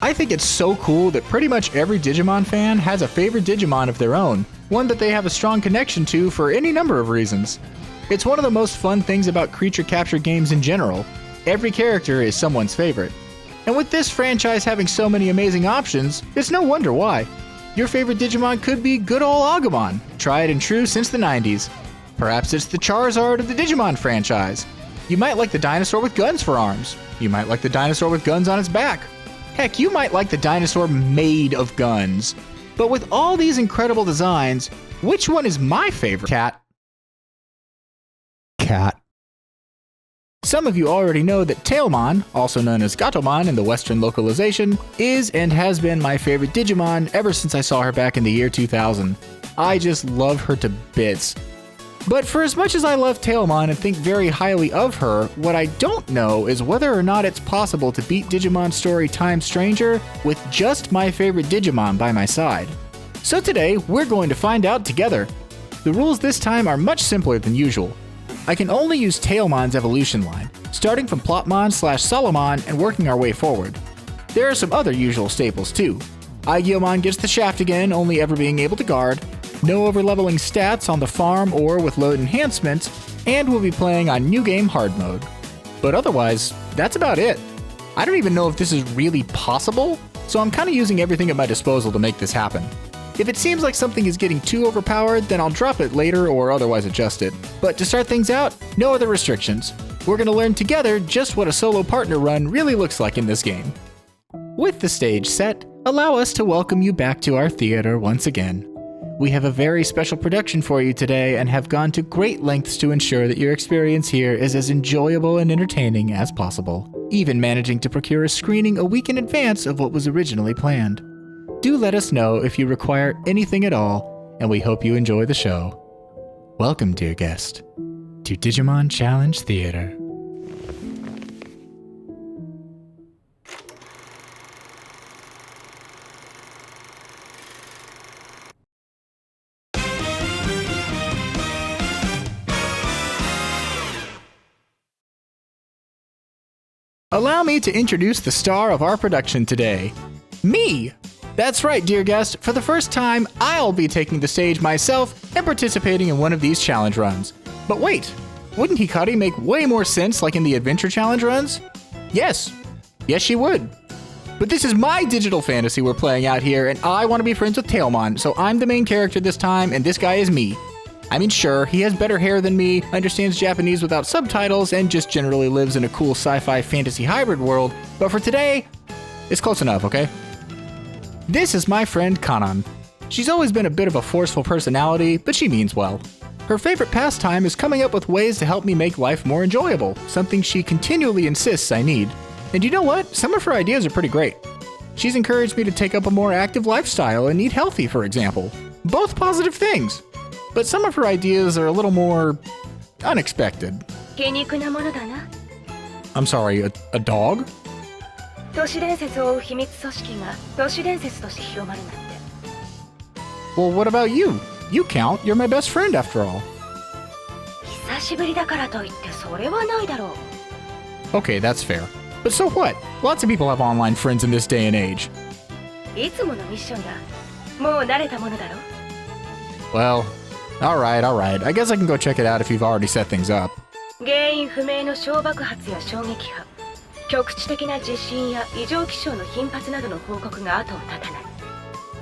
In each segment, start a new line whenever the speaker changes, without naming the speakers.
I think it's so cool that pretty much every Digimon fan has a favorite Digimon of their own, one that they have a strong connection to for any number of reasons. It's one of the most fun things about creature capture games in general. Every character is someone's favorite. And with this franchise having so many amazing options, it's no wonder why. Your favorite Digimon could be good ol' Aegiomon, tried and true since the 90s. Perhaps it's the Charizard of the Digimon franchise. You might like the dinosaur with guns for arms. You might like the dinosaur with guns on its back. Heck, you might like the dinosaur made of guns. But with all these incredible designs, which one is my favorite? Cat. Some of you already know that Tailmon, also known as Gatomon in the Western localization, is and has been my favorite Digimon ever since I saw her back in the year 2000. I just love her to bits. But for as much as I love Tailmon and think very highly of her, what I don't know is whether or not it's possible to beat Digimon Story Time Stranger with just my favorite Digimon by my side. So today, we're going to find out together. The rules this time are much simpler than usual. I can only use Tailmon's evolution line, starting from Plotmon/Cyclomon and working our way forward. There are some other usual staples too. Aegiomon gets the shaft again, only ever being able to guard, no overleveling stats on the farm or with load enhancement, and we'll be playing on New Game Hard Mode. But otherwise, that's about it. I don't even know if this is really possible, so I'm kinda using everything at my disposal to make this happen. If it seems like something is getting too overpowered, then I'll drop it later or otherwise adjust it. But to start things out, no other restrictions. We're gonna learn together just what a solo partner run really looks like in this game. With the stage set, allow us to welcome you back to our theater once again. We have a very special production for you today and have gone to great lengths to ensure that your experience here is as enjoyable and entertaining as possible, even managing to procure a screening a week in advance of what was originally planned. Do let us know if you require anything at all, and we hope you enjoy the show. Welcome, dear guest, to Digimon Challenge Theater. Allow me to introduce the star of our production today, me! That's right, dear guest, for the first time, I'll be taking the stage myself and participating in one of these challenge runs. But wait, wouldn't Hikari make way more sense like in the adventure challenge runs? Yes, she would. But this is my digital fantasy we're playing out here, and I want to be friends with Tailmon, so I'm the main character this time, and this guy is me. I mean, sure, he has better hair than me, understands Japanese without subtitles, and just generally lives in a cool sci-fi fantasy hybrid world, but for today, it's close enough, okay? This is my friend Kanan. She's always been a bit of a forceful personality, but she means well. Her favorite pastime is coming up with ways to help me make life more enjoyable, something she continually insists I need. And you know what? Some of her ideas are pretty great. She's encouraged me to take up a more active lifestyle and eat healthy, for example. Both positive things. But some of her ideas are a little more unexpected. I'm sorry, a dog?
都市伝説を追う秘密組織が都市伝説として広まるなんて。
Well, what about you? You count. You're my best friend after all.
久しぶりだからといってそれはないだろう。
Okay, that's fair. But so what? Lots of people have online friends in this day and age.
いつものミッションだ。もう慣れたものだろ。
Well, alright. I guess I can go check it out if you've already set things up.
原因不明の小爆発や衝撃波。 局地的な地震や異常気象の頻発などの報告が後を絶たない。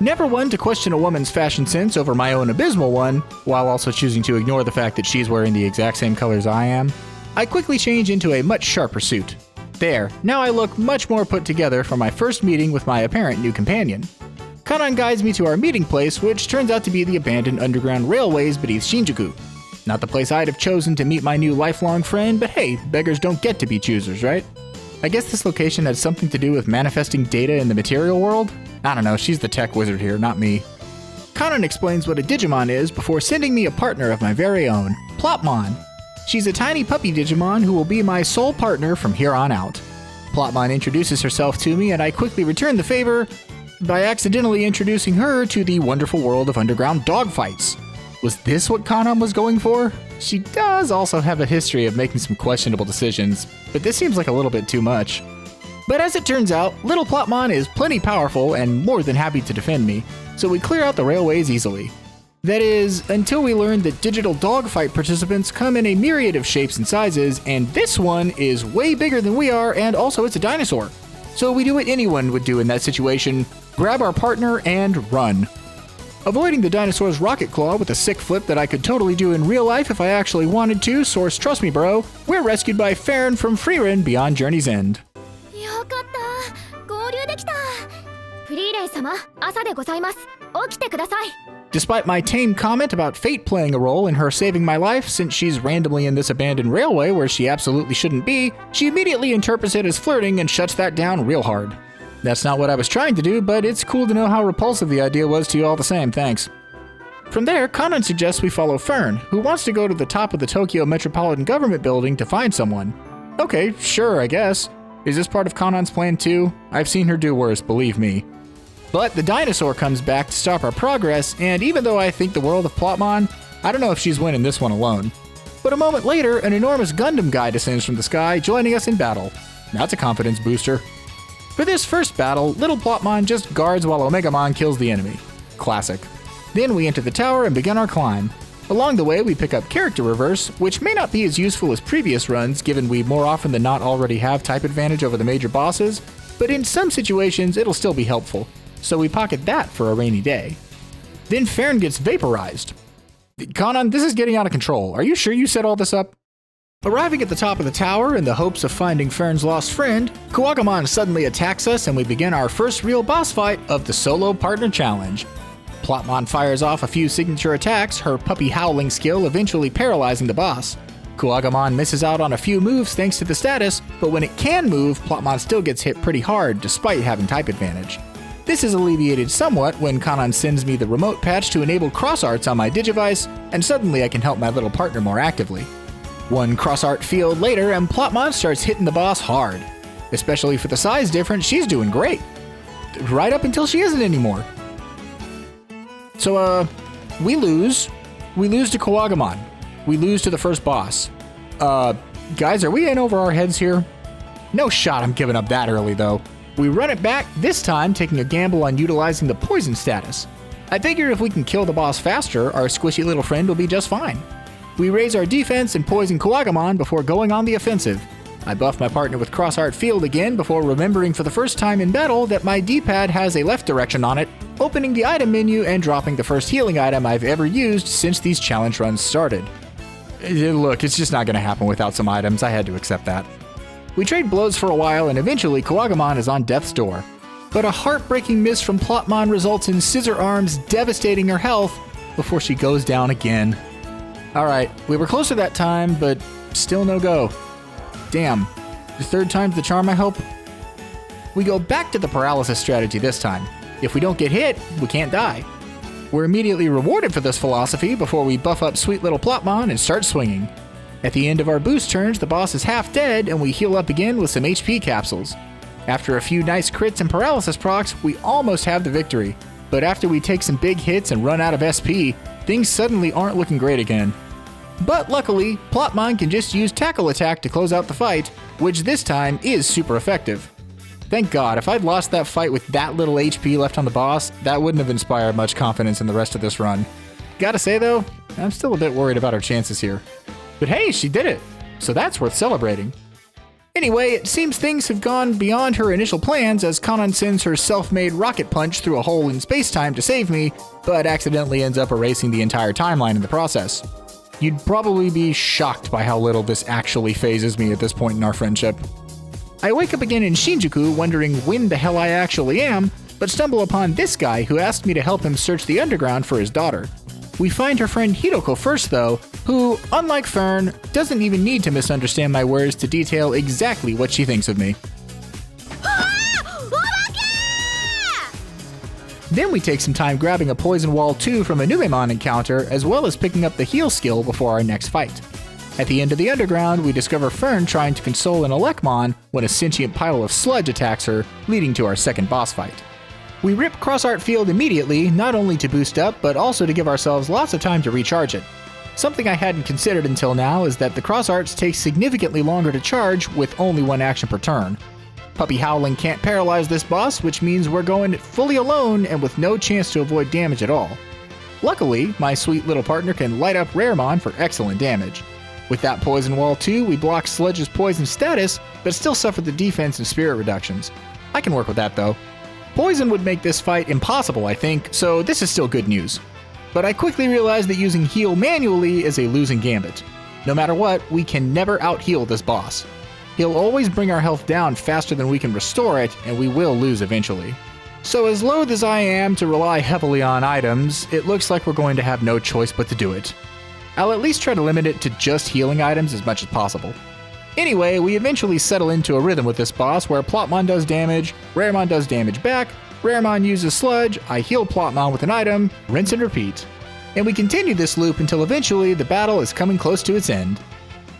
Never one to question a woman's fashion sense over my own abysmal one, while also choosing to ignore the fact that she's wearing the exact same colors I am. I quickly change into a much sharper suit. There, now I look much more put together for my first meeting with my apparent new companion. Kanan guides me to our meeting place, which turns out to be the abandoned underground railways beneath Shinjuku. Not the place I'd have chosen to meet my new lifelong friend, but hey, beggars don't get to be choosers, right? I guess this location had something to do with manifesting data in the material world? I don't know, she's the tech wizard here, not me. Kanan explains what a Digimon is before sending me a partner of my very own, Plotmon. She's a tiny puppy Digimon who will be my sole partner from here on out. Plotmon introduces herself to me and I quickly return the favor by accidentally introducing her to the wonderful world of underground dogfights. Was this what Kanan was going for? She does also have a history of making some questionable decisions, but this seems like a little bit too much. But as it turns out, little Plotmon is plenty powerful and more than happy to defend me, so we clear out the railways easily. That is, until we learn that digital dogfight participants come in a myriad of shapes and sizes, and this one is way bigger than we are, and also it's a dinosaur. So we do what anyone would do in that situation, grab our partner and run. Avoiding the dinosaur's rocket claw with a sick flip that I could totally do in real life if I actually wanted to, source trust me bro, we're rescued by Fern from Freerun Beyond Journey's End.
よかった。合流できた。フリーレン様、朝でございます。起きてください。
Despite my tame comment about fate playing a role in her saving my life since she's randomly in this abandoned railway where she absolutely shouldn't be, she immediately interprets it as flirting and shuts that down real hard. That's not what I was trying to do, but it's cool to know how repulsive the idea was to you all the same, thanks. From there, Kanan suggests we follow Fern, who wants to go to the top of the Tokyo Metropolitan Government Building to find someone. Okay, sure, I guess. Is this part of Kanan's plan too? I've seen her do worse, believe me. But the dinosaur comes back to stop our progress, and even though I think the world of Plotmon, I don't know if she's winning this one alone. But a moment later, an enormous Gundam guy descends from the sky, joining us in battle. That's a confidence booster. For this first battle, little Plotmon just guards while Ogermon kills the enemy. Classic. Then we enter the tower and begin our climb. Along the way, we pick up Character Reverse, which may not be as useful as previous runs, given we more often than not already have type advantage over the major bosses, but in some situations it'll still be helpful. So we pocket that for a rainy day. Then Fern gets vaporized. Kanan, this is getting out of control. Are you sure you set all this up? Arriving at the top of the tower in the hopes of finding Fern's lost friend, Kuwagamon suddenly attacks us and we begin our first real boss fight of the Solo Partner Challenge. Plotmon fires off a few signature attacks, her puppy howling skill eventually paralyzing the boss. Kuwagamon misses out on a few moves thanks to the status, but when it can move, Plotmon still gets hit pretty hard despite having type advantage. This is alleviated somewhat when Kanan sends me the remote patch to enable cross arts on my Digivice, and suddenly I can help my little partner more actively. One cross art field later, and Plotmon starts hitting the boss hard. Especially for the size difference, she's doing great. Right up until she isn't anymore. So, we lose. We lose to Kuwagamon. We lose to the first boss. Guys, are we in over our heads here? No shot I'm giving up that early, though. We run it back, this time taking a gamble on utilizing the poison status. I figure if we can kill the boss faster, our squishy little friend will be just fine. We raise our defense and poison Kuwagamon before going on the offensive. I buff my partner with Cross Art Field again before remembering for the first time in battle that my D-pad has a left direction on it, opening the item menu and dropping the first healing item I've ever used since these challenge runs started. Look, it's just not going to happen without some items, I had to accept that. We trade blows for a while and eventually Kuwagamon is on death's door. But a heartbreaking miss from Plotmon results in Scissor Arms devastating her health before she goes down again. Alright, we were closer that time, but still no go. Damn, the third time's the charm, I hope? We go back to the paralysis strategy this time. If we don't get hit, we can't die. We're immediately rewarded for this philosophy before we buff up sweet little Plotmon and start swinging. At the end of our boost turns, the boss is half dead and we heal up again with some HP capsules. After a few nice crits and paralysis procs, we almost have the victory. But after we take some big hits and run out of SP, things suddenly aren't looking great again. But luckily, Plotmon can just use Tackle Attack to close out the fight, which this time is super effective. Thank God, if I'd lost that fight with that little HP left on the boss, that wouldn't have inspired much confidence in the rest of this run. Gotta say though, I'm still a bit worried about our chances here. But hey, she did it, so that's worth celebrating. Anyway, it seems things have gone beyond her initial plans as Kanan sends her self-made rocket punch through a hole in space-time to save me, but accidentally ends up erasing the entire timeline in the process. You'd probably be shocked by how little this actually phases me at this point in our friendship. I wake up again in Shinjuku wondering when the hell I actually am, but stumble upon this guy who asked me to help him search the underground for his daughter. We find her friend Hiroko first though, who, unlike Fern, doesn't even need to misunderstand my words to detail exactly what she thinks of me. Then we take some time grabbing a Poison Wall 2 from a Numemon encounter, as well as picking up the heal skill before our next fight. At the end of the underground, we discover Fern trying to console an Elecmon when a sentient pile of sludge attacks her, leading to our second boss fight. We rip Cross Art Field immediately, not only to boost up, but also to give ourselves lots of time to recharge it. Something I hadn't considered until now is that the Cross Arts take significantly longer to charge with only one action per turn. Puppy Howling can't paralyze this boss, which means we're going fully alone and with no chance to avoid damage at all. Luckily, my sweet little partner can light up Raremon for excellent damage. With that poison wall too, we block Sledge's poison status, but still suffer the defense and spirit reductions. I can work with that though. Poison would make this fight impossible, I think, so this is still good news. But I quickly realized that using heal manually is a losing gambit. No matter what, we can never out-heal this boss. He'll always bring our health down faster than we can restore it, and we will lose eventually. So as loath as I am to rely heavily on items, it looks like we're going to have no choice but to do it. I'll at least try to limit it to just healing items as much as possible. Anyway, we eventually settle into a rhythm with this boss where Plotmon does damage, Raremon does damage back, Raremon uses Sludge, I heal Plotmon with an item, rinse and repeat. And we continue this loop until eventually the battle is coming close to its end.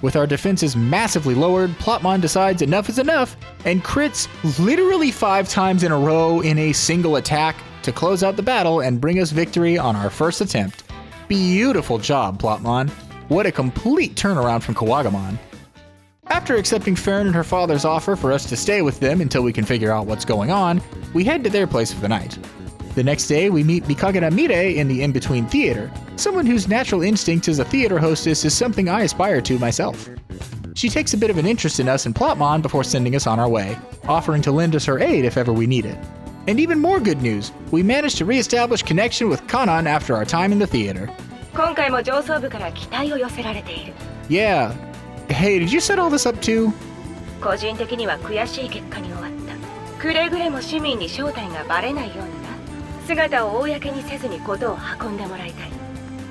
With our defenses massively lowered, Plotmon decides enough is enough and crits literally 5 times in a row in a single attack to close out the battle and bring us victory on our first attempt. Beautiful job, Plotmon. What a complete turnaround from Kuwagamon. After accepting Fern and her father's offer for us to stay with them until we can figure out what's going on, we head to their place for the night. The next day, we meet Mikagena Mirei in the in-between theater. Someone whose natural instinct as a theater hostess is something I aspire to myself. She takes a bit of an interest in us and Plotmon before sending us on our way, offering to lend us her aid if ever we need it. And even more good news, we managed to re-establish connection with Kanan after our time in the theater.
今回も上層部から期待を寄せられている。
Yeah. Hey, did you set all this up too?
個人的には悔しい結果に終わった。くれぐれも市民に正体がバレないようにな。姿を公にせずに事を運んでもらいたい。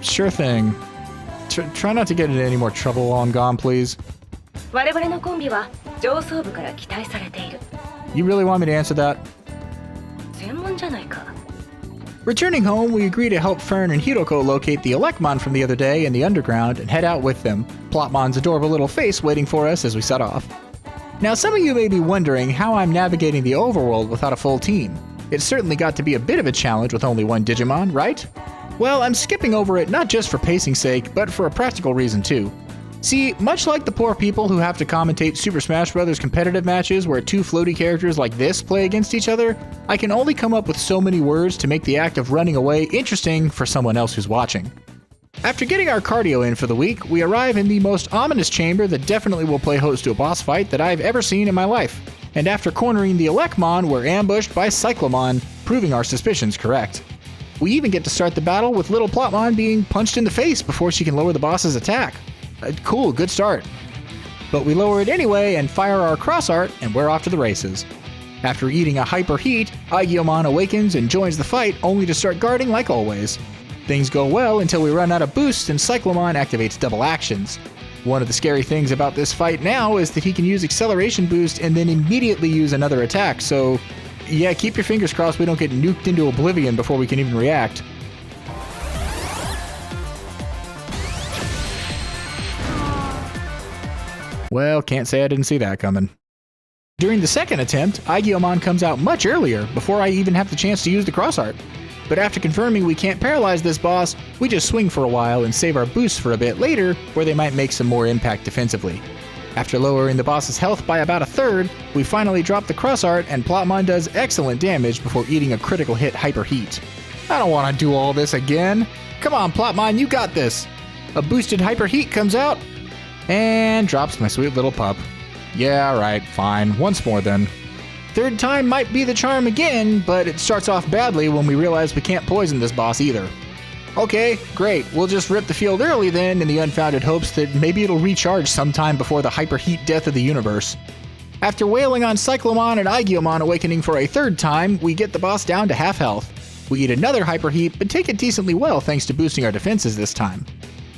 Sure thing. Try not to get into any more trouble while I'm gone, please.
我々のコンビは上層部から期待されている。
You really want me to answer that?
専門じゃないか。
Returning home, we agree to help Fern and Hiroko locate the Aegiomon from the other day in the underground and head out with them, Plotmon's adorable little face waiting for us as we set off. Now, some of you may be wondering how I'm navigating the overworld without a full team. It's certainly got to be a bit of a challenge with only one Digimon, right? Well, I'm skipping over it not just for pacing's sake, but for a practical reason too. See, much like the poor people who have to commentate Super Smash Bros. Competitive matches where 2 floaty characters like this play against each other, I can only come up with so many words to make the act of running away interesting for someone else who's watching. After getting our cardio in for the week, we arrive in the most ominous chamber that definitely will play host to a boss fight that I've ever seen in my life. And after cornering the Aegiomon, we're ambushed by Cyclomon, proving our suspicions correct. We even get to start the battle with little Plotmon being punched in the face before she can lower the boss's attack. Cool, good start. But we lower it anyway and fire our cross art, and we're off to the races. After eating a hyper heat, Aegiomon awakens and joins the fight, only to start guarding like always. Things go well until we run out of boosts and Cyclomon activates double actions. One of the scary things about this fight now is that he can use acceleration boost and then immediately use another attack, so yeah, keep your fingers crossed we don't get nuked into oblivion before we can even react. Well, can't say I didn't see that coming. During the second attempt, Aegiomon comes out much earlier, before I even have the chance to use the cross art. But after confirming we can't paralyze this boss, we just swing for a while and save our boosts for a bit later, where they might make some more impact defensively. After lowering the boss's health by about a third, we finally drop the cross art and Plotmon does excellent damage before eating a critical hit hyper heat. I don't want to do all this again. Come on, Plotmon, you got this. A boosted hyper heat comes out, and drops my sweet little pup. Yeah, right, fine. Once more then. Third time might be the charm again, but it starts off badly when we realize we can't poison this boss either. Okay, great. We'll just rip the field early then in the unfounded hopes that maybe it'll recharge sometime before the hyperheat death of the universe. After wailing on Cyclomon and Aegiomon awakening for a third time, we get the boss down to half health. We eat another hyperheat, but take it decently well thanks to boosting our defenses this time.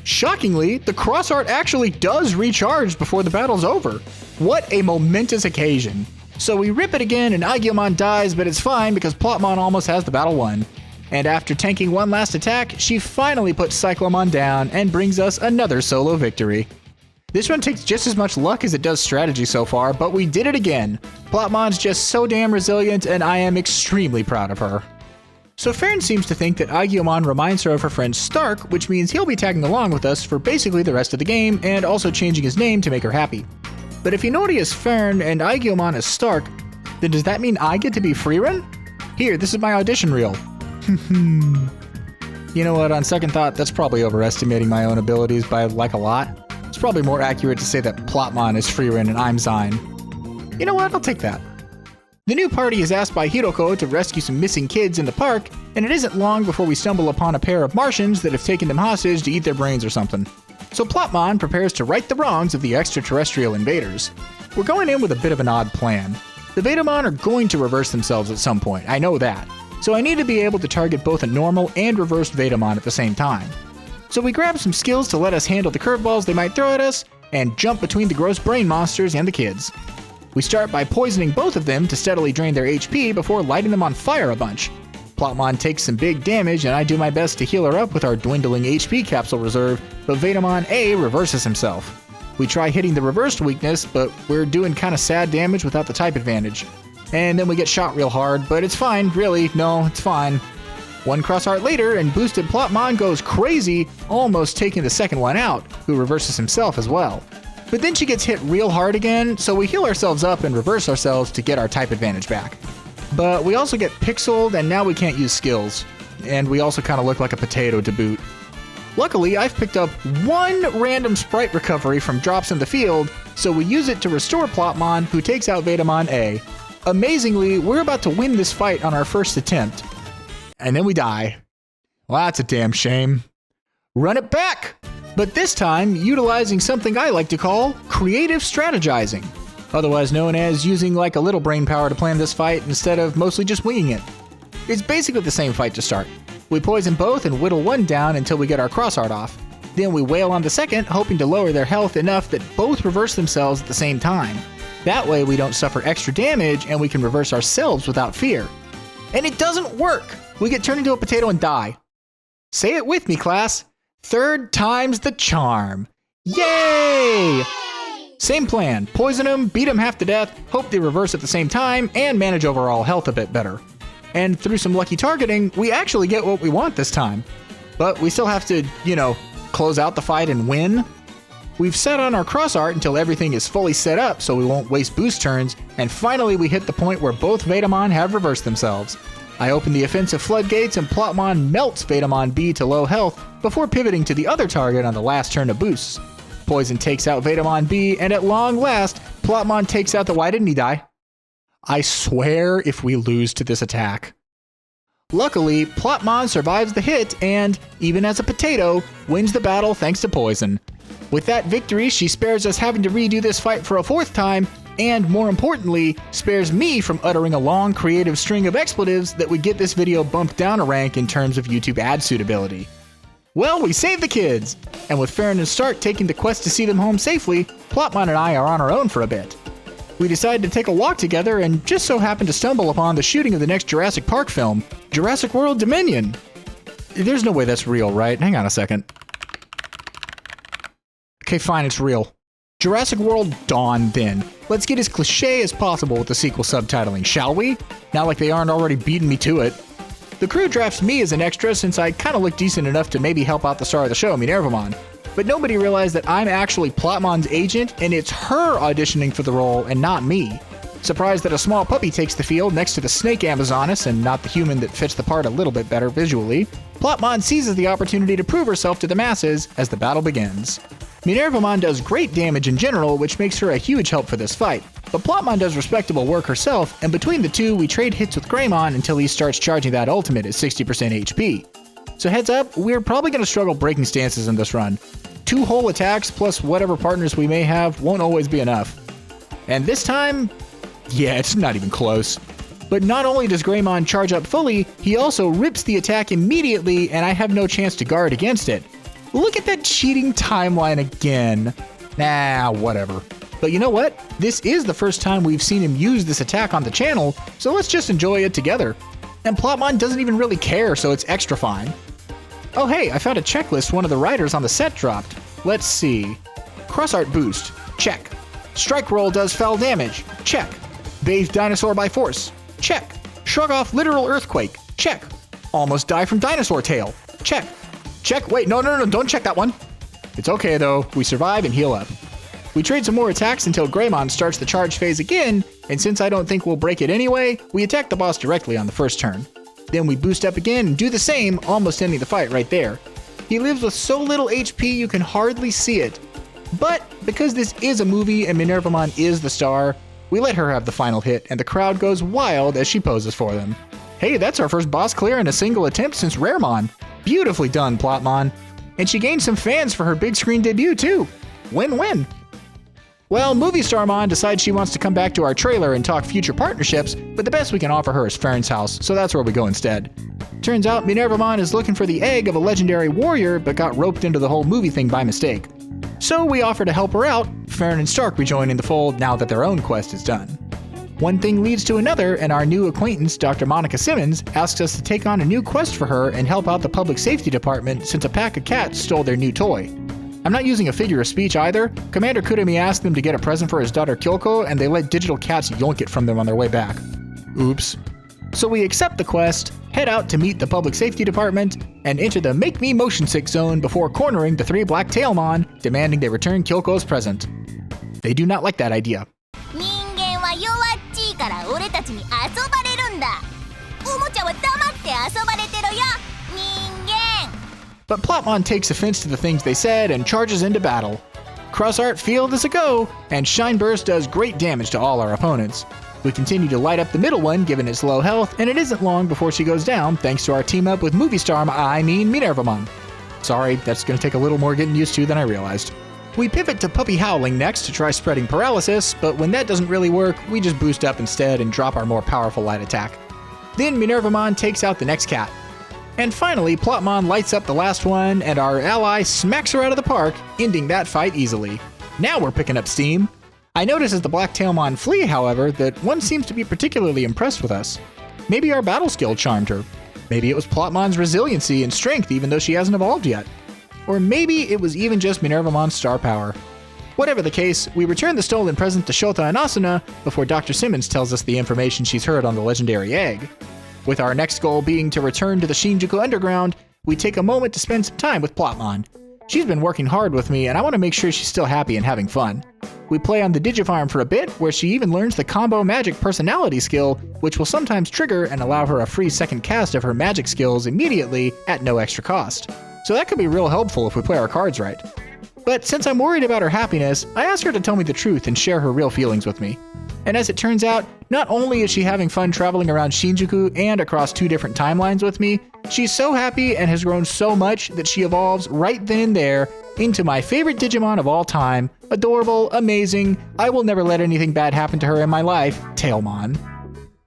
Shockingly, the cross art actually does recharge before the battle's over. What a momentous occasion. So we rip it again and Aegiomon dies, but it's fine because Plotmon almost has the battle won. And after tanking one last attack, she finally puts Cyclomon down and brings us another solo victory. This one takes just as much luck as it does strategy so far, but we did it again. Plotmon's just so damn resilient and I am extremely proud of her. So Fern seems to think that Aegiomon reminds her of her friend Stark, which means he'll be tagging along with us for basically the rest of the game and also changing his name to make her happy. But if Inori is Fern and Aegiomon is Stark, Then does that mean I get to be Freerun? Here, this is my audition reel. You know what, on second thought, that's probably overestimating my own abilities by like a lot. It's probably more accurate to say that Plotmon is Freerun and I'm Zine. You know what, I'll take that. The new party is asked by Hiroko to rescue some missing kids in the park, and it isn't long before we stumble upon a pair of Martians that have taken them hostage to eat their brains or something. So Plotmon prepares to right the wrongs of the extraterrestrial invaders. We're going in with a bit of an odd plan. The Vademon are going to reverse themselves at some point, I know that. So I need to be able to target both a normal and reversed Vademon at the same time. So we grab some skills to let us handle the curveballs they might throw at us, and jump between the gross brain monsters and the kids. We start by poisoning both of them to steadily drain their HP before lighting them on fire a bunch. Plotmon takes some big damage, and I do my best to heal her up with our dwindling HP capsule reserve, but Vademon A reverses himself. We try hitting the reversed weakness, but we're doing kinda sad damage without the type advantage. And then we get shot real hard, but it's fine, really, no, it's fine. One cross art later, and boosted Plotmon goes crazy, almost taking the second one out, who reverses himself as well. But then she gets hit real hard again, so we heal ourselves up and reverse ourselves to get our type advantage back. But we also get pixeled, and now we can't use skills. And we also kinda look like a potato to boot. Luckily, I've picked up one random sprite recovery from drops in the field, so we use it to restore Plotmon, who takes out Vademon A. Amazingly, we're about to win this fight on our first attempt. And then we die. Well, that's a damn shame. Run it back! But this time, utilizing something I like to call creative strategizing. Otherwise known as using like a little brain power to plan this fight instead of mostly just winging it. It's basically the same fight to start. We poison both and whittle one down until we get our cross art off. Then we wail on the second, hoping to lower their health enough that both reverse themselves at the same time. That way we don't suffer extra damage and we can reverse ourselves without fear. And it doesn't work! We get turned into a potato and die. Say it with me, class. Third time's the charm. Yay! Same plan, poison them, beat them half to death, hope they reverse at the same time, and manage overall health a bit better. And through some lucky targeting, we actually get what we want this time. But we still have to, close out the fight and win. We've set on our cross art until everything is fully set up so we won't waste boost turns, and finally we hit the point where both Vademon have reversed themselves. I open the offensive floodgates and Plotmon melts Vademon B to low health before pivoting to the other target on the last turn of boosts. Poison takes out Vademon B, and at long last, Plotmon takes out the... Why didn't he die? I swear if we lose to this attack. Luckily, Plotmon survives the hit and, even as a potato, wins the battle thanks to poison. With that victory, she spares us having to redo this fight for a fourth time, and more importantly, spares me from uttering a long creative string of expletives that would get this video bumped down a rank in terms of YouTube ad suitability. Well, we saved the kids! And with Fern and Stark taking the quest to see them home safely, Plotmon and I are on our own for a bit. We decided to take a walk together and just so happened to stumble upon the shooting of the next Jurassic Park film, Jurassic World Dominion. There's no way that's real, right? Hang on a second. Okay, fine, it's real. Jurassic World Dawn, then. Let's get as cliche as possible with the sequel subtitling, shall we? Not like they aren't already beating me to it. The crew drafts me as an extra since I kinda look decent enough to maybe help out the star of the show, Minervamon. But nobody realized that I'm actually Plotmon's agent and it's her auditioning for the role and not me. Surprised that a small puppy takes the field next to the snake Amazoness and not the human that fits the part a little bit better visually, Plotmon seizes the opportunity to prove herself to the masses as the battle begins. Minervamon does great damage in general, which makes her a huge help for this fight, but Plotmon does respectable work herself, and between the two we trade hits with Greymon until he starts charging that ultimate at 60% HP. So heads up, we're probably going to struggle breaking stances in this run. 2 whole attacks plus whatever partners we may have won't always be enough. And this time, yeah, it's not even close. But not only does Greymon charge up fully, he also rips the attack immediately and I have no chance to guard against it. Look at that cheating timeline again. Nah, whatever. But you know what? This is the first time we've seen him use this attack on the channel, so let's just enjoy it together. And Plotmon doesn't even really care, so it's extra fine. Oh hey, I found a checklist one of the writers on the set dropped. Let's see. Cross art boost. Check. Strike roll does foul damage. Check. Bathe dinosaur by force. Check. Shrug off literal earthquake. Check. Almost die from dinosaur tail. Check. Check. Wait, no, don't check that one. It's okay though. We survive and heal up. We trade some more attacks until Greymon starts the charge phase again, and since I don't think we'll break it anyway, we attack the boss directly on the first turn. Then we boost up again and do the same, almost ending the fight right there. He lives with so little HP you can hardly see it. But because this is a movie and Minervamon is the star, we let her have the final hit and the crowd goes wild as she poses for them. Hey, that's our first boss clear in a single attempt since Raremon. Beautifully done, Plotmon. And she gained some fans for her big screen debut too. Win-win. Well, Moviestarmon decides she wants to come back to our trailer and talk future partnerships, but the best we can offer her is Fern's house, so that's where we go instead. Turns out Minervamon is looking for the egg of a legendary warrior, but got roped into the whole movie thing by mistake. So we offer to help her out, Fern and Stark rejoining the fold now that their own quest is done. One thing leads to another, and our new acquaintance, Dr. Monica Simmons, asks us to take on a new quest for her and help out the public safety department since a pack of cats stole their new toy. I'm not using a figure of speech either. Commander Kurumi asked them to get a present for his daughter Kyoko, and they let digital cats yoink it from them on their way back. Oops. So we accept the quest, head out to meet the public safety department, and enter the Make Me Motion Sick zone before cornering the 3 BlackTailmon, demanding they return Kyoko's present. They do not like that idea. But Plotmon takes offense to the things they said and charges into battle. Cross Art Field is a go, and Shine Burst does great damage to all our opponents. We continue to light up the middle one given its low health, and it isn't long before she goes down thanks to our team up with Minervamon. Sorry, that's going to take a little more getting used to than I realized. We pivot to Puppy Howling next to try spreading paralysis, but when that doesn't really work, we just boost up instead and drop our more powerful light attack. Then Minervamon takes out the next cat. And finally, Plotmon lights up the last one, and our ally smacks her out of the park, ending that fight easily. Now we're picking up steam. I notice as the BlackTailmon flee, however, that one seems to be particularly impressed with us. Maybe our battle skill charmed her. Maybe it was Plotmon's resiliency and strength even though she hasn't evolved yet. Or maybe it was even just Minervamon's star power. Whatever the case, we return the stolen present to Shota and Asuna before Dr. Simmons tells us the information she's heard on the legendary egg. With our next goal being to return to the Shinjuku Underground, we take a moment to spend some time with Plotmon. She's been working hard with me, and I want to make sure she's still happy and having fun. We play on the DigiFarm for a bit, where she even learns the Combo Magic personality skill, which will sometimes trigger and allow her a free second cast of her magic skills immediately at no extra cost. So that could be real helpful if we play our cards right. But since I'm worried about her happiness, I ask her to tell me the truth and share her real feelings with me. And as it turns out, not only is she having fun traveling around Shinjuku and across 2 different timelines with me, she's so happy and has grown so much that she evolves right then and there into my favorite Digimon of all time, adorable, amazing, I will never let anything bad happen to her in my life, Tailmon.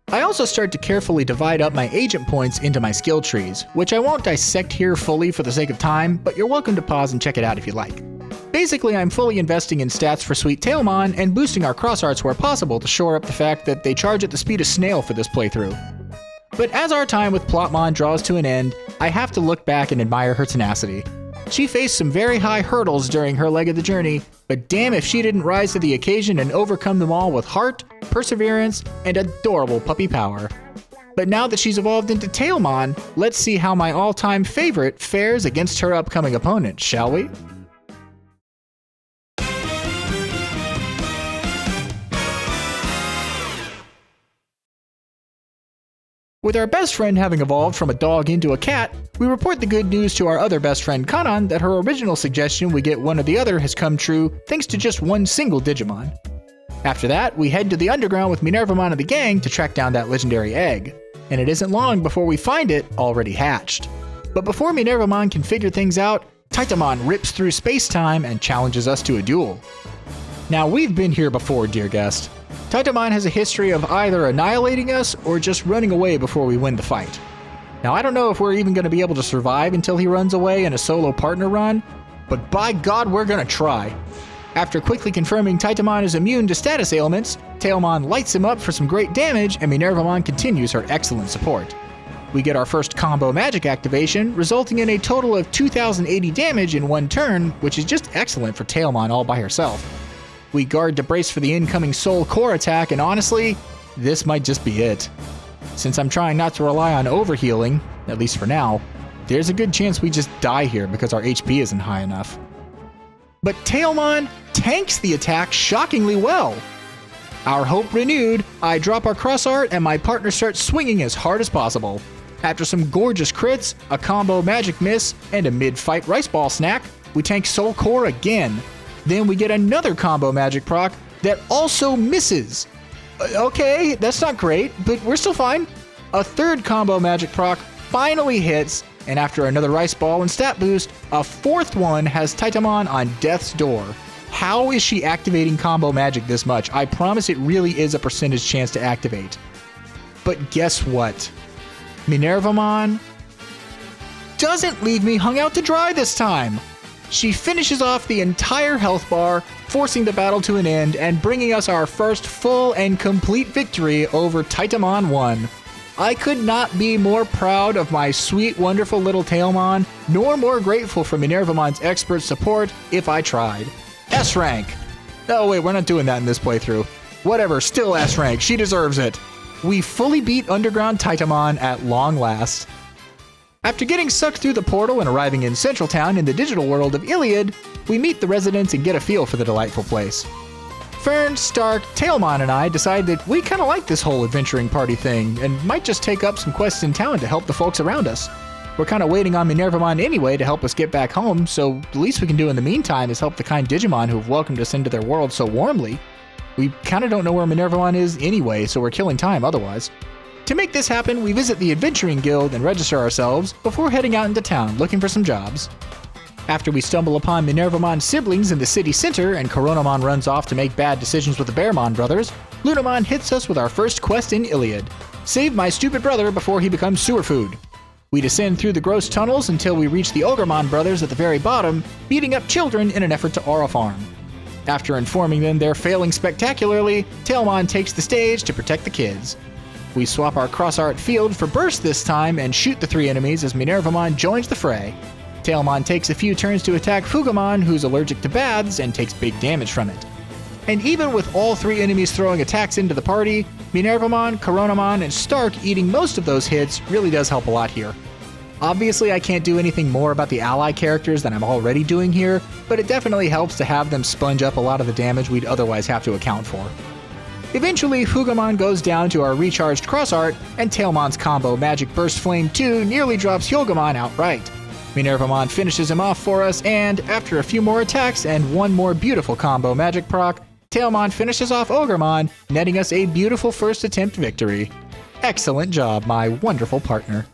I also start to carefully divide up my agent points into my skill trees, which I won't dissect here fully for the sake of time, but you're welcome to pause and check it out if you like. Basically, I'm fully investing in stats for Sweet Tailmon and boosting our cross arts where possible to shore up the fact that they charge at the speed of snail for this playthrough. But as our time with Plotmon draws to an end, I have to look back and admire her tenacity. She faced some very high hurdles during her leg of the journey, but damn if she didn't rise to the occasion and overcome them all with heart, perseverance, and adorable puppy power. But now that she's evolved into Tailmon, let's see how my all-time favorite fares against her upcoming opponent, shall we? With our best friend having evolved from a dog into a cat, we report the good news to our other best friend Kanan that her original suggestion we get one or the other has come true thanks to just one single Digimon. After that, we head to the underground with Minervamon and the gang to track down that legendary egg, and it isn't long before we find it already hatched. But before Minervamon can figure things out, Titamon rips through space-time and challenges us to a duel. Now we've been here before, dear guest. Titamon has a history of either annihilating us or just running away before we win the fight. Now I don't know if we're even going to be able to survive until he runs away in a solo partner run, but by God we're going to try. After quickly confirming Titamon is immune to status ailments, Tailmon lights him up for some great damage and Minervamon continues her excellent support. We get our first combo magic activation, resulting in a total of 2080 damage in one turn, which is just excellent for Tailmon all by herself. We guard to brace for the incoming Soul Core attack, and honestly, this might just be it. Since I'm trying not to rely on overhealing, at least for now, there's a good chance we just die here because our HP isn't high enough. But Tailmon tanks the attack shockingly well. Our hope renewed, I drop our cross art and my partner starts swinging as hard as possible. After some gorgeous crits, a combo magic miss, and a mid-fight rice ball snack, we tank Soul Core again. Then we get another combo magic proc that also misses. Okay, that's not great, but we're still fine. A third combo magic proc finally hits, and after another rice ball and stat boost, a fourth one has Titamon on death's door. How is she activating combo magic this much? I promise it really is a percentage chance to activate. But guess what? Minervamon doesn't leave me hung out to dry this time. She finishes off the entire health bar, forcing the battle to an end and bringing us our first full and complete victory over Titamon 1. I could not be more proud of my sweet, wonderful little Tailmon, nor more grateful for Minervamon's expert support if I tried. S rank. Oh wait, we're not doing that in this playthrough. Whatever, still S rank, she deserves it. We fully beat Underground Titamon at long last. After getting sucked through the portal and arriving in Central Town in the digital world of Iliad, we meet the residents and get a feel for the delightful place. Fern, Stark, Tailmon, and I decide that we kind of like this whole adventuring party thing and might just take up some quests in town to help the folks around us. We're kind of waiting on Minervamon anyway to help us get back home, so the least we can do in the meantime is help the kind Digimon who've welcomed us into their world so warmly. We kind of don't know where Minervamon is anyway, so we're killing time otherwise. To make this happen, we visit the Adventuring Guild and register ourselves before heading out into town looking for some jobs. After we stumble upon Minervamon's siblings in the city center and Coronamon runs off to make bad decisions with the Vademon Brothers, Lunamon hits us with our first quest in Iliad: save my stupid brother before he becomes sewer food. We descend through the gross tunnels until we reach the Ogermon Brothers at the very bottom, beating up children in an effort to aura farm. After informing them they're failing spectacularly, Tailmon takes the stage to protect the kids. We swap our cross art field for burst this time and shoot the three enemies as Minervamon joins the fray. Tailmon takes a few turns to attack Kuwagamon, who's allergic to baths and takes big damage from it. And even with all three enemies throwing attacks into the party, Minervamon, Coronamon, and Stark eating most of those hits really does help a lot here. Obviously I can't do anything more about the ally characters than I'm already doing here, but it definitely helps to have them sponge up a lot of the damage we'd otherwise have to account for. Eventually, Kuwagamon goes down to our recharged cross art, and Tailmon's combo Magic Burst Flame 2 nearly drops Hyogomon outright. Minervamon finishes him off for us, and after a few more attacks and one more beautiful combo magic proc, Tailmon finishes off Ogermon, netting us a beautiful first attempt victory. Excellent job, my wonderful partner.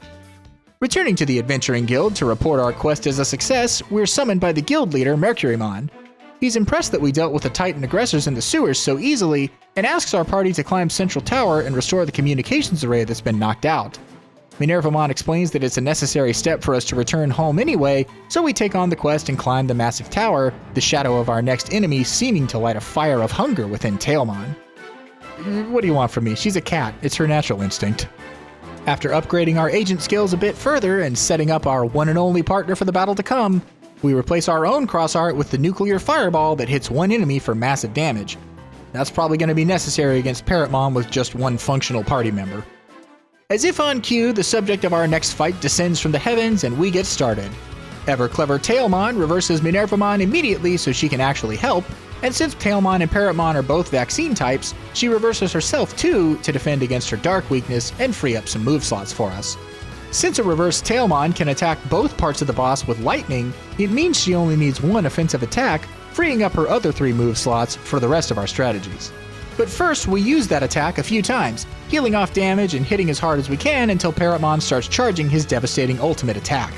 Returning to the Adventuring Guild to report our quest as a success, we're summoned by the guild leader, Mercurymon. He's impressed that we dealt with the Titan aggressors in the sewers so easily, and asks our party to climb Central Tower and restore the communications array that's been knocked out. Minervamon explains that it's a necessary step for us to return home anyway, so we take on the quest and climb the massive tower, the shadow of our next enemy seeming to light a fire of hunger within Tailmon. What do you want from me? She's a cat. It's her natural instinct. After upgrading our agent skills a bit further and setting up our one and only partner for the battle to come, we replace our own cross art with the nuclear fireball that hits one enemy for massive damage. That's probably going to be necessary against Parrotmon with just one functional party member. As if on cue, the subject of our next fight descends from the heavens and we get started. Ever-clever Tailmon reverses Minervamon immediately so she can actually help, and since Tailmon and Parrotmon are both vaccine types, she reverses herself too to defend against her dark weakness and free up some move slots for us. Since a reverse Tailmon can attack both parts of the boss with lightning, it means she only needs one offensive attack, freeing up her other 3 move slots for the rest of our strategies. But first, we use that attack a few times, healing off damage and hitting as hard as we can until Parrotmon starts charging his devastating ultimate attack.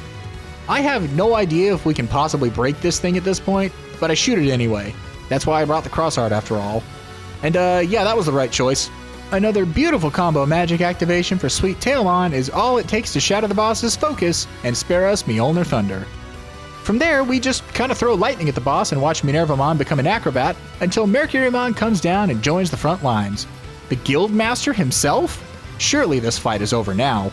I have no idea if we can possibly break this thing at this point, but I shoot it anyway. That's why I brought the cross art after all. And yeah, that was the right choice. Another beautiful combo magic activation for Sweet Tailmon is all it takes to shatter the boss's focus and spare us Mjolnir Thunder. From there, we just kind of throw lightning at the boss and watch Minervamon become an acrobat until Mercurymon comes down and joins the front lines. The Guildmaster himself? Surely this fight is over now.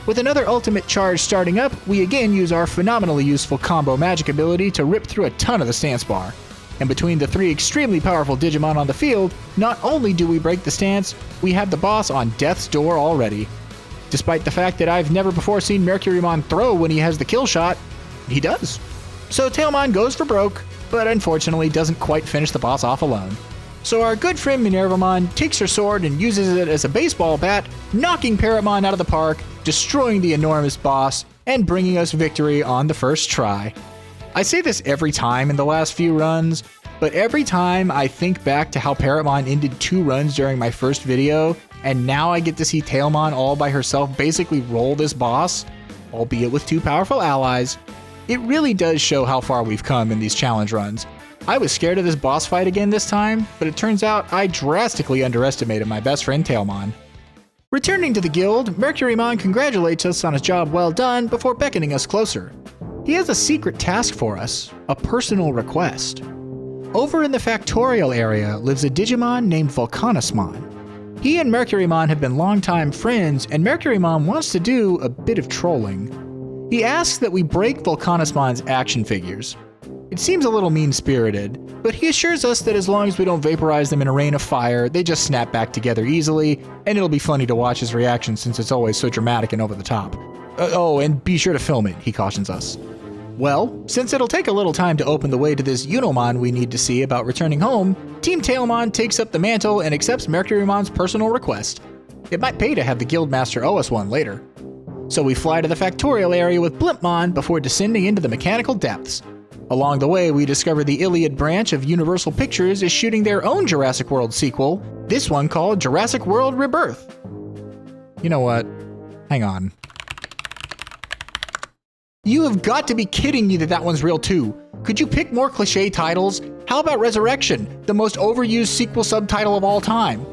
With another ultimate charge starting up, we again use our phenomenally useful combo magic ability to rip through a ton of the stance bar. And between the 3 extremely powerful Digimon on the field, not only do we break the stance, we have the boss on death's door already. Despite the fact that I've never before seen Mercurymon throw when he has the kill shot, he does. So Tailmon goes for broke, but unfortunately doesn't quite finish the boss off alone. So our good friend Minervamon takes her sword and uses it as a baseball bat, knocking Parrotmon out of the park, destroying the enormous boss, and bringing us victory on the first try. I say this every time in the last few runs, but every time I think back to how Parrotmon ended 2 runs during my first video, and now I get to see Tailmon all by herself basically roll this boss, albeit with 2 powerful allies, it really does show how far we've come in these challenge runs. I was scared of this boss fight again this time, but it turns out I drastically underestimated my best friend Tailmon. Returning to the guild, Mercurymon congratulates us on a job well done before beckoning us closer. He has a secret task for us, a personal request. Over in the Factorial area lives a Digimon named Vulcanusmon. He and Mercurymon have been longtime friends, and Mercurymon wants to do a bit of trolling. He asks that we break Vulcanusmon's action figures. It seems a little mean-spirited, but he assures us that as long as we don't vaporize them in a rain of fire, they just snap back together easily, and it'll be funny to watch his reaction since it's always so dramatic and over the top. Oh, and be sure to film it, he cautions us. Well, since it'll take a little time to open the way to this Unomon we need to see about returning home, Team Tailmon takes up the mantle and accepts Mercurymon's personal request. It might pay to have the Guildmaster owe us one later. So we fly to the Factorial area with Blimpmon before descending into the mechanical depths. Along the way, we discover the Iliad branch of Universal Pictures is shooting their own Jurassic World sequel, this one called Jurassic World Rebirth. You know what? Hang on. You have got to be kidding me that that one's real too. Could you pick more cliché titles? How about Resurrection, the most overused sequel subtitle of all time?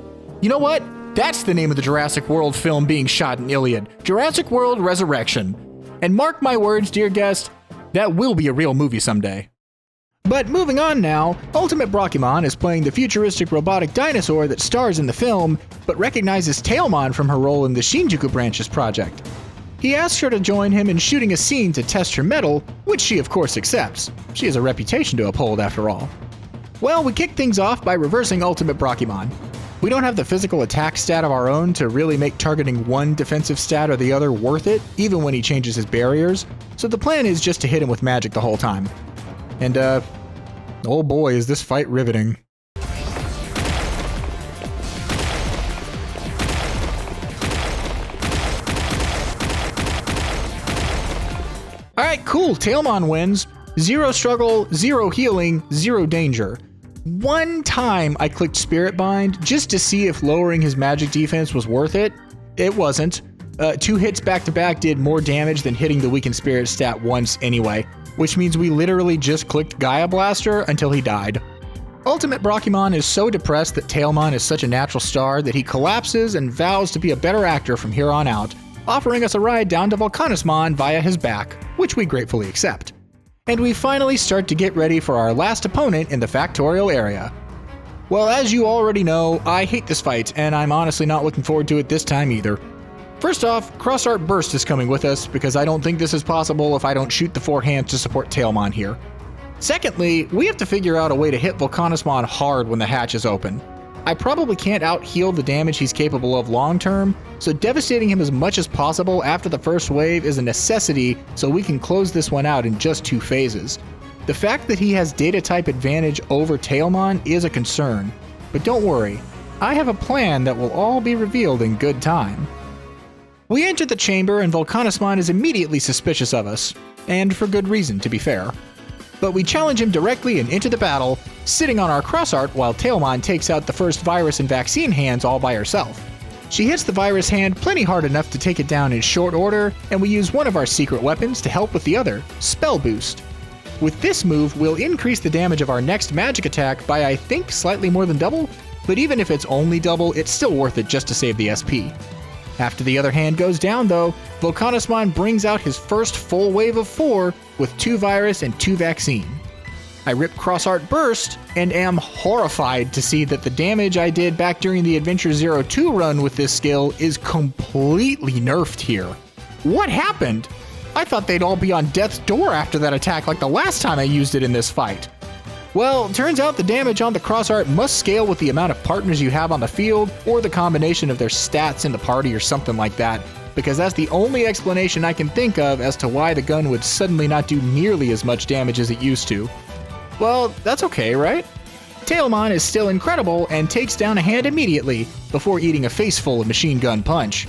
You know what? That's the name of the Jurassic World film being shot in Iliad. Jurassic World Resurrection. And mark my words, dear guest, that will be a real movie someday. But moving on now, UltimateBrachimon is playing the futuristic robotic dinosaur that stars in the film, but recognizes Tailmon from her role in the Shinjuku Branches project. He asks her to join him in shooting a scene to test her mettle, which she of course accepts. She has a reputation to uphold after all. Well, we kick things off by reversing UltimateBrachimon. We don't have the physical attack stat of our own to really make targeting one defensive stat or the other worth it, even when he changes his barriers, so the plan is just to hit him with magic the whole time. And oh boy, is this fight riveting. Alright, cool, Tailmon wins. 0 struggle, 0 healing, 0 danger. One time I clicked Spirit Bind just to see if lowering his magic defense was worth it. It wasn't. 2 hits back to back did more damage than hitting the weakened spirit stat once anyway, which means we literally just clicked Gaia Blaster until he died. UltimateBrachimon is so depressed that Tailmon is such a natural star that he collapses and vows to be a better actor from here on out, offering us a ride down to Vulcanusmon via his back, which we gratefully accept. And we finally start to get ready for our last opponent in the Factorial area. Well, as you already know, I hate this fight, and I'm honestly not looking forward to it this time either. First off, Crossart Burst is coming with us, because I don't think this is possible if I don't shoot the 4 hands to support Tailmon here. Secondly, we have to figure out a way to hit Vulcanusmon hard when the hatch is open. I probably can't out-heal the damage he's capable of long-term, so devastating him as much as possible after the first wave is a necessity so we can close this one out in just 2 phases. The fact that he has data type advantage over Tailmon is a concern, but don't worry, I have a plan that will all be revealed in good time. We enter the chamber and Vulcanusmon is immediately suspicious of us, and for good reason to be fair. But we challenge him directly and enter the battle, sitting on our Crossart while Tailmon takes out the first virus and vaccine hands all by herself. She hits the virus hand plenty hard enough to take it down in short order, and we use one of our secret weapons to help with the other, Spell Boost. With this move, we'll increase the damage of our next magic attack by I think slightly more than double, but even if it's only double, it's still worth it just to save the SP. After the other hand goes down though, Vulcanusmon brings out his first full wave of 4 with 2 virus and 2 vaccine. I rip Crossart Burst and am horrified to see that the damage I did back during the Adventure 02 run with this skill is completely nerfed here. What happened? I thought they'd all be on death's door after that attack like the last time I used it in this fight. Well, turns out the damage on the Crossart must scale with the amount of partners you have on the field, or the combination of their stats in the party or something like that, because that's the only explanation I can think of as to why the gun would suddenly not do nearly as much damage as it used to. Well, that's okay, right? Tailmon is still incredible and takes down a hand immediately before eating a face full of machine gun punch.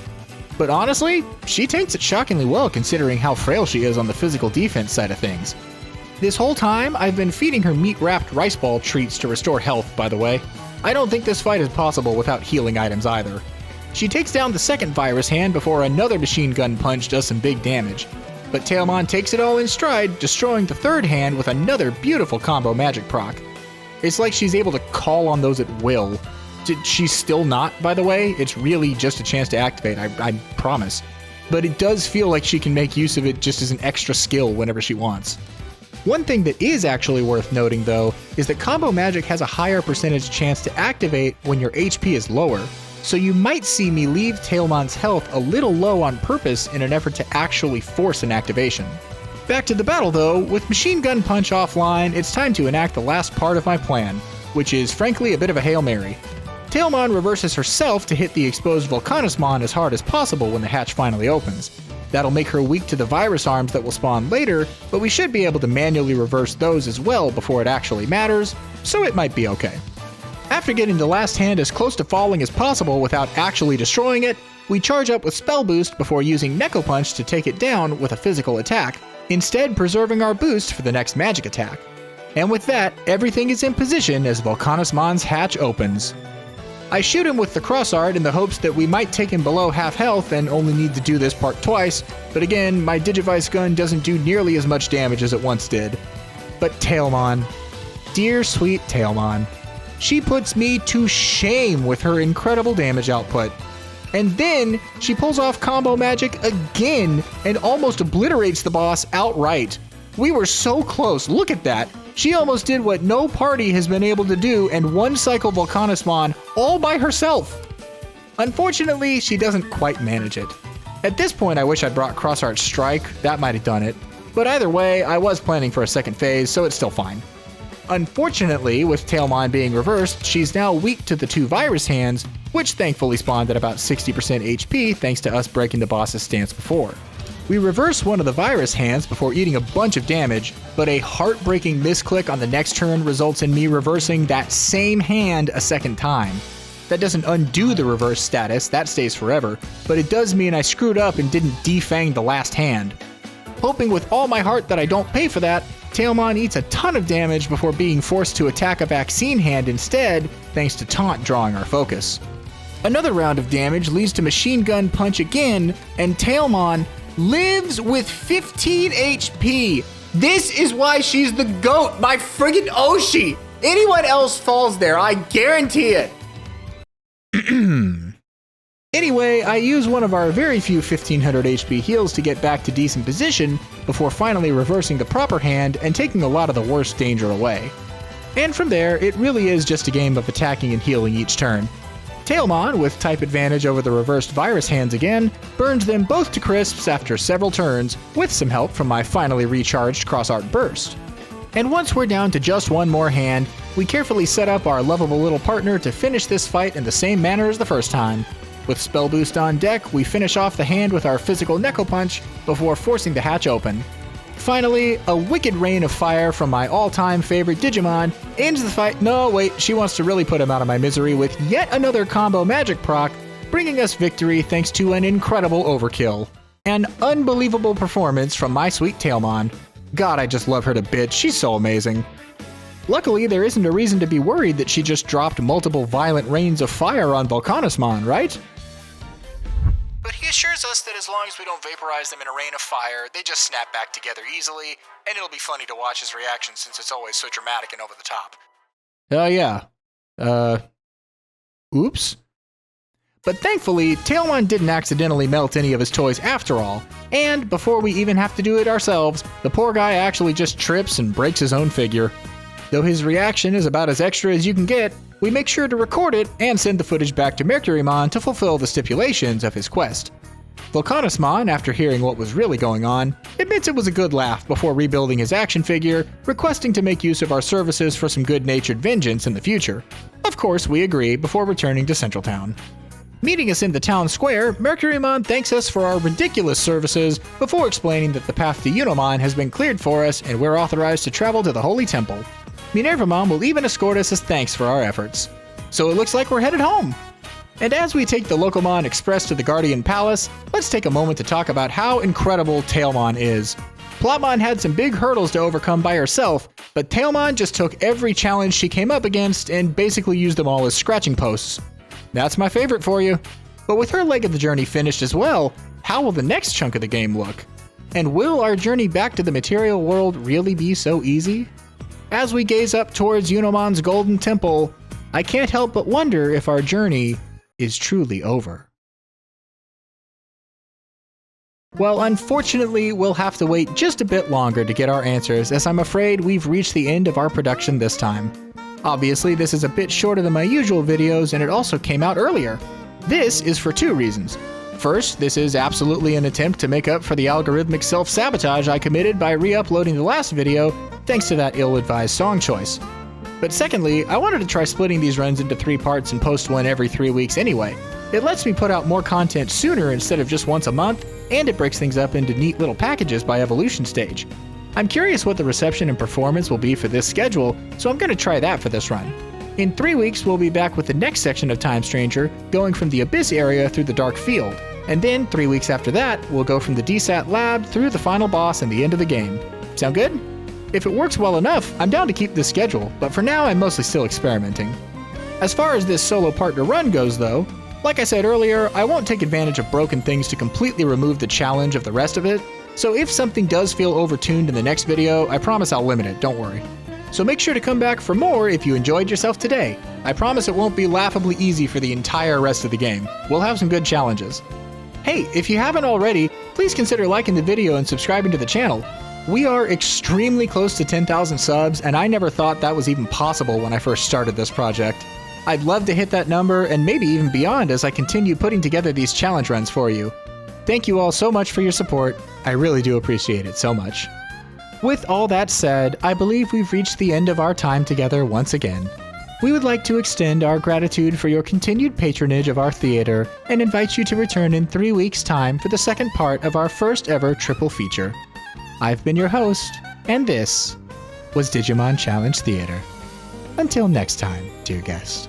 But honestly, she takes it shockingly well considering how frail she is on the physical defense side of things. This whole time, I've been feeding her meat-wrapped rice ball treats to restore health, by the way. I don't think this fight is possible without healing items either. She takes down the second virus hand before another machine gun punch does some big damage. But Tailmon takes it all in stride, destroying the third hand with another beautiful combo magic proc. It's like she's able to call on those at will. She's still not, by the way. It's really just a chance to activate, I promise. But it does feel like she can make use of it just as an extra skill whenever she wants. One thing that is actually worth noting, though, is that combo magic has a higher percentage chance to activate when your HP is lower, so you might see me leave Tailmon's health a little low on purpose in an effort to actually force an activation. Back to the battle though, with Machine Gun Punch offline, it's time to enact the last part of my plan, which is frankly a bit of a Hail Mary. Tailmon reverses herself to hit the exposed Vulcanusmon as hard as possible when the hatch finally opens. That'll make her weak to the virus arms that will spawn later, but we should be able to manually reverse those as well before it actually matters, so it might be okay. After getting the last hand as close to falling as possible without actually destroying it, we charge up with Spell Boost before using Neko Punch to take it down with a physical attack, instead preserving our boost for the next magic attack. And with that, everything is in position as Vulcanusmon's hatch opens. I shoot him with the cross art in the hopes that we might take him below half health and only need to do this part twice, but again, my Digivice gun doesn't do nearly as much damage as it once did. But Tailmon, dear sweet Tailmon, she puts me to shame with her incredible damage output. And then she pulls off combo magic again and almost obliterates the boss outright. We were so close, look at that. She almost did what no party has been able to do and one cycle Vulcanusmon all by herself. Unfortunately, she doesn't quite manage it. At this point, I wish I'd brought Crossart Strike, that might have done it. But either way, I was planning for a second phase, so it's still fine. Unfortunately, with Tailmon being reversed, she's now weak to the two virus hands, which thankfully spawned at about 60% HP thanks to us breaking the boss's stance before. We reverse one of the virus hands before eating a bunch of damage, but a heartbreaking misclick on the next turn results in me reversing that same hand a second time. That doesn't undo the reverse status, that stays forever, but it does mean I screwed up and didn't defang the last hand. Hoping with all my heart that I don't pay for that, Tailmon eats a ton of damage before being forced to attack a vaccine hand instead, thanks to Taunt drawing our focus. Another round of damage leads to Machine Gun Punch again, and Tailmon lives with 15 HP. This is why she's the GOAT, my friggin' Oshi! Anyone else falls there, I guarantee it! Anyway, I use one of our very few 1500 HP heals to get back to decent position before finally reversing the proper hand and taking a lot of the worst danger away. And from there, it really is just a game of attacking and healing each turn. Tailmon, with type advantage over the reversed virus hands again, burns them both to crisps after several turns, with some help from my finally recharged cross-art burst. And once we're down to just one more hand, we carefully set up our lovable little partner to finish this fight in the same manner as the first time. With Spell Boost on deck, we finish off the hand with our physical Neko Punch before forcing the hatch open. Finally, a wicked rain of fire from my all-time favorite Digimon ends the fight. No, wait, she wants to really put him out of my misery with yet another combo magic proc, bringing us victory thanks to an incredible overkill. An unbelievable performance from my sweet Tailmon. God, I just love her to bits, she's so amazing. Luckily, there isn't a reason to be worried that she just dropped multiple violent rains of fire on Vulcanusmon, right? But he assures us that as long as we don't vaporize them in a rain of fire, they just snap back together easily, and it'll be funny to watch his reaction since it's always so dramatic and over the top. Oops. But thankfully, Tailmon didn't accidentally melt any of his toys after all, and before we even have to do it ourselves, the poor guy actually just trips and breaks his own figure. Though his reaction is about as extra as you can get, we make sure to record it and send the footage back to Mercurymon to fulfill the stipulations of his quest. Vulcanusmon, after hearing what was really going on, admits it was a good laugh before rebuilding his action figure, requesting to make use of our services for some good-natured vengeance in the future. Of course, we agree before returning to Central Town. Meeting us in the town square, Mercurymon thanks us for our ridiculous services before explaining that the path to Unimon has been cleared for us and we're authorized to travel to the Holy Temple. Minervamon will even escort us as thanks for our efforts. So it looks like we're headed home! And as we take the Locomon Express to the Guardian Palace, let's take a moment to talk about how incredible Tailmon is. Plotmon had some big hurdles to overcome by herself, but Tailmon just took every challenge she came up against and basically used them all as scratching posts. That's my favorite for you. But with her leg of the journey finished as well, how will the next chunk of the game look? And will our journey back to the material world really be so easy? As we gaze up towards Unomon's golden temple, I can't help but wonder if our journey is truly over. Well, unfortunately, we'll have to wait just a bit longer to get our answers, as I'm afraid we've reached the end of our production this time. Obviously, this is a bit shorter than my usual videos, and it also came out earlier. This is for two reasons. First, this is absolutely an attempt to make up for the algorithmic self-sabotage I committed by re-uploading the last video, thanks to that ill-advised song choice. But secondly, I wanted to try splitting these runs into 3 parts and post one every 3 weeks anyway. It lets me put out more content sooner instead of just once a month, and it breaks things up into neat little packages by evolution stage. I'm curious what the reception and performance will be for this schedule, so I'm going to try that for this run. In 3 weeks, we'll be back with the next section of Time Stranger, going from the Abyss area through the Dark Field. And then 3 weeks after that, we'll go from the DSAT lab through the final boss and the end of the game. Sound good? If it works well enough, I'm down to keep this schedule, but for now I'm mostly still experimenting. As far as this solo partner run goes though, like I said earlier, I won't take advantage of broken things to completely remove the challenge of the rest of it, so if something does feel overtuned in the next video, I promise I'll limit it, don't worry. So make sure to come back for more if you enjoyed yourself today. I promise it won't be laughably easy for the entire rest of the game. We'll have some good challenges. Hey, if you haven't already, please consider liking the video and subscribing to the channel. We are extremely close to 10,000 subs, and I never thought that was even possible when I first started this project. I'd love to hit that number, and maybe even beyond as I continue putting together these challenge runs for you. Thank you all so much for your support. I really do appreciate it so much. With all that said, I believe we've reached the end of our time together once again. We would like to extend our gratitude for your continued patronage of our theater and invite you to return in 3 weeks' time for the second part of our first ever triple feature. I've been your host, and this was Digimon Challenge Theater. Until next time, dear guest.